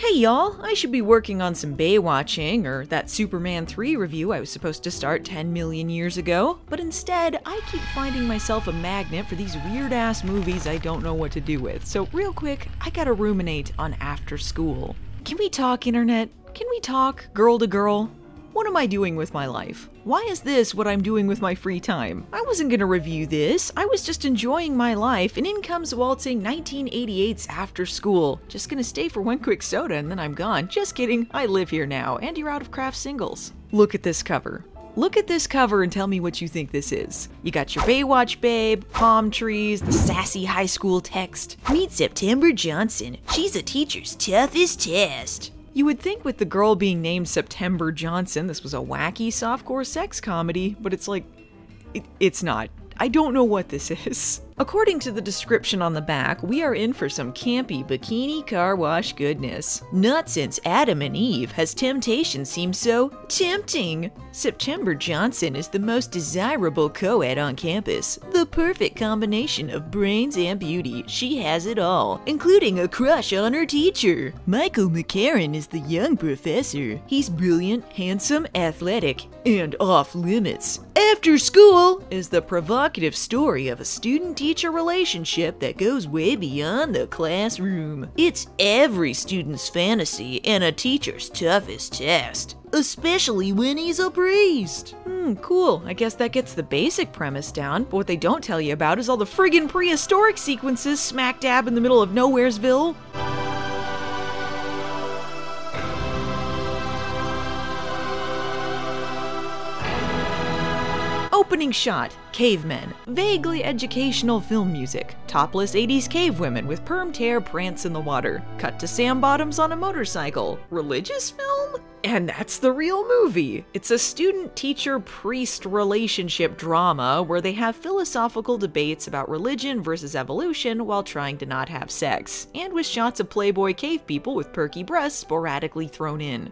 Hey y'all, I should be working on some Baywatching, or that Superman 3 review I was supposed to start 10 million years ago, but instead, I keep finding myself a magnet for these weird-ass movies I don't know what to do with, so real quick, I gotta ruminate on After School. Can we talk, internet? Can we talk, girl to girl? What am I doing with my life? Why is this what I'm doing with my free time? I wasn't gonna review this, I was just enjoying my life, and in comes waltzing 1988's After School. Just gonna stay for one quick soda and then I'm gone. Just kidding, I live here now, and you're out of craft singles. Look at this cover. Look at this cover and tell me what you think this is. You got your Baywatch babe, palm trees, the sassy high school text. Meet September Johnson. She's a teacher's toughest test. You would think with the girl being named September Johnson, this was a wacky softcore sex comedy, but it's like, it's not. I don't know what this is. According to the description on the back, we are in for some campy bikini car wash goodness. Not since Adam and Eve has temptation seemed so tempting. September Johnson is the most desirable co-ed on campus. The perfect combination of brains and beauty. She has it all, including a crush on her teacher. Michael McCarran is the young professor. He's brilliant, handsome, athletic, and off limits. After School is the provocative story of a student-teacher relationship that goes way beyond the classroom. It's every student's fantasy and a teacher's toughest test, especially when he's a priest. Cool. I guess that gets the basic premise down, but what they don't tell you about is all the friggin' prehistoric sequences smack dab in the middle of Nowheresville. Opening shot, cavemen, vaguely educational film music, topless 80s cave women with permed hair prance in the water, cut to Sam Bottoms on a motorcycle, religious film? And that's the real movie. It's a student-teacher-priest relationship drama where they have philosophical debates about religion versus evolution while trying to not have sex, and with shots of Playboy cave people with perky breasts sporadically thrown in.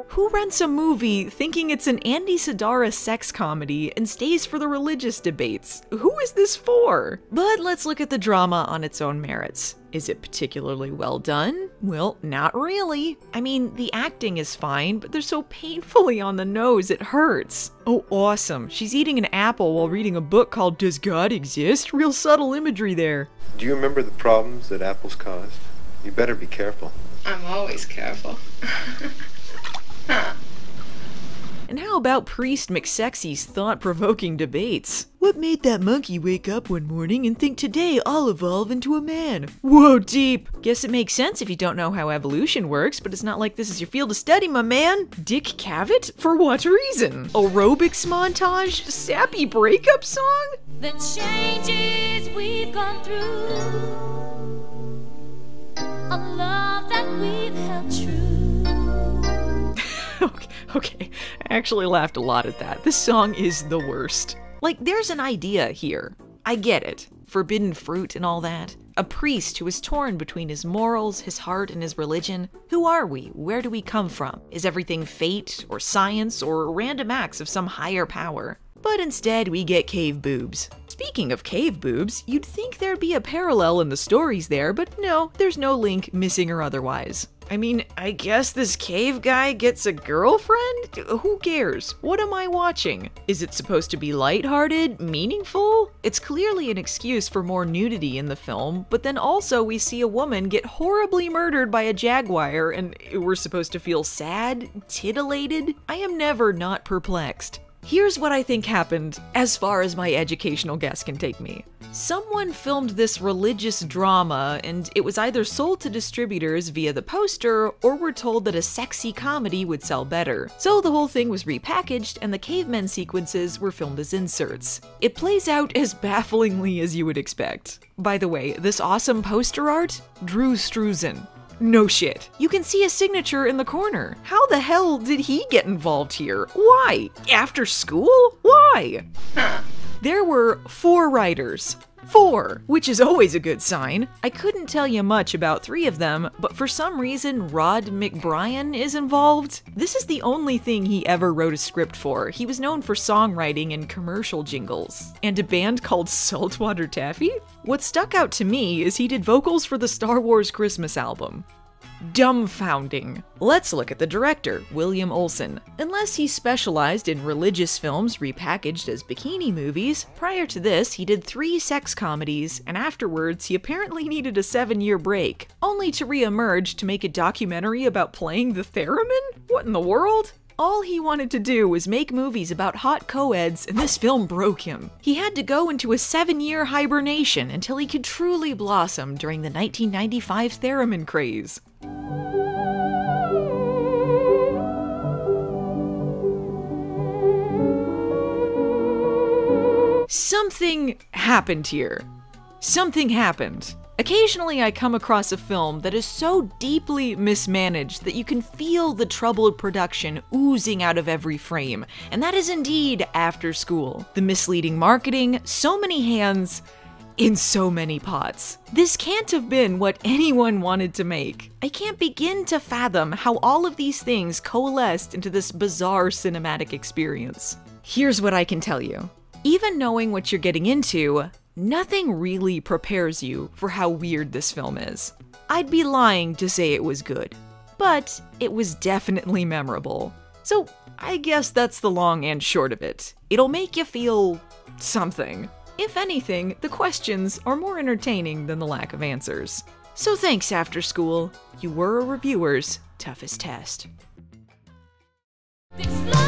Who rents a movie thinking it's an Andy Sidara sex comedy and stays for the religious debates? Who is this for? But let's look at the drama on its own merits. Is it particularly well done? Well, not really. I mean, the acting is fine, but they're so painfully on the nose it hurts. Oh, awesome. She's eating an apple while reading a book called Does God Exist? Real subtle imagery there. Do you remember the problems that apples caused? You better be careful. I'm always careful. And how about Priest McSexy's thought-provoking debates? What made that monkey wake up one morning and think today I'll evolve into a man? Whoa, deep! Guess it makes sense if you don't know how evolution works, but it's not like this is your field of study, my man! Dick Cavett? For what reason? Aerobics montage? Sappy breakup song? The changes we've gone through, a love that we've held true. Okay, I actually laughed a lot at that. This song is the worst. Like, there's an idea here. I get it. Forbidden fruit and all that. A priest who is torn between his morals, his heart, and his religion. Who are we? Where do we come from? Is everything fate, or science, or random acts of some higher power? But instead, we get cave boobs. Speaking of cave boobs, you'd think there'd be a parallel in the stories there, but no, there's no link, missing or otherwise. I mean, I guess this cave guy gets a girlfriend? Who cares? What am I watching? Is it supposed to be lighthearted? Meaningful? It's clearly an excuse for more nudity in the film, but then also we see a woman get horribly murdered by a jaguar and we're supposed to feel sad? Titillated? I am never not perplexed. Here's what I think happened, as far as my educational guess can take me. Someone filmed this religious drama, and it was either sold to distributors via the poster, or were told that a sexy comedy would sell better. So the whole thing was repackaged, and the cavemen sequences were filmed as inserts. It plays out as bafflingly as you would expect. By the way, this awesome poster art? Drew Struzan. No shit. You can see a signature in the corner. How the hell did he get involved here? Why? After School? Why? There were 4 writers. 4, which is always a good sign. I couldn't tell you much about 3 of them, but for some reason Rod McBrien is involved. This is the only thing he ever wrote a script for. He was known for songwriting and commercial jingles. And a band called Saltwater Taffy? What stuck out to me is he did vocals for the Star Wars Christmas album. Dumbfounding. Let's look at the director, William Olson. Unless he specialized in religious films repackaged as bikini movies, prior to this he did 3 sex comedies, and afterwards he apparently needed a 7-year break, only to re-emerge to make a documentary about playing the theremin? What in the world? All he wanted to do was make movies about hot co-eds, and this film broke him. He had to go into a 7-year hibernation until he could truly blossom during the 1995 theremin craze. Something happened here. Something happened. Occasionally I come across a film that is so deeply mismanaged that you can feel the troubled production oozing out of every frame, and that is indeed After School. The misleading marketing, so many hands, in so many pots. This can't have been what anyone wanted to make. I can't begin to fathom how all of these things coalesced into this bizarre cinematic experience. Here's what I can tell you. Even knowing what you're getting into, nothing really prepares you for how weird this film is. I'd be lying to say it was good, but it was definitely memorable. So I guess that's the long and short of it. It'll make you feel something. If anything, the questions are more entertaining than the lack of answers. So thanks, After School. You were a reviewer's toughest test. Explode.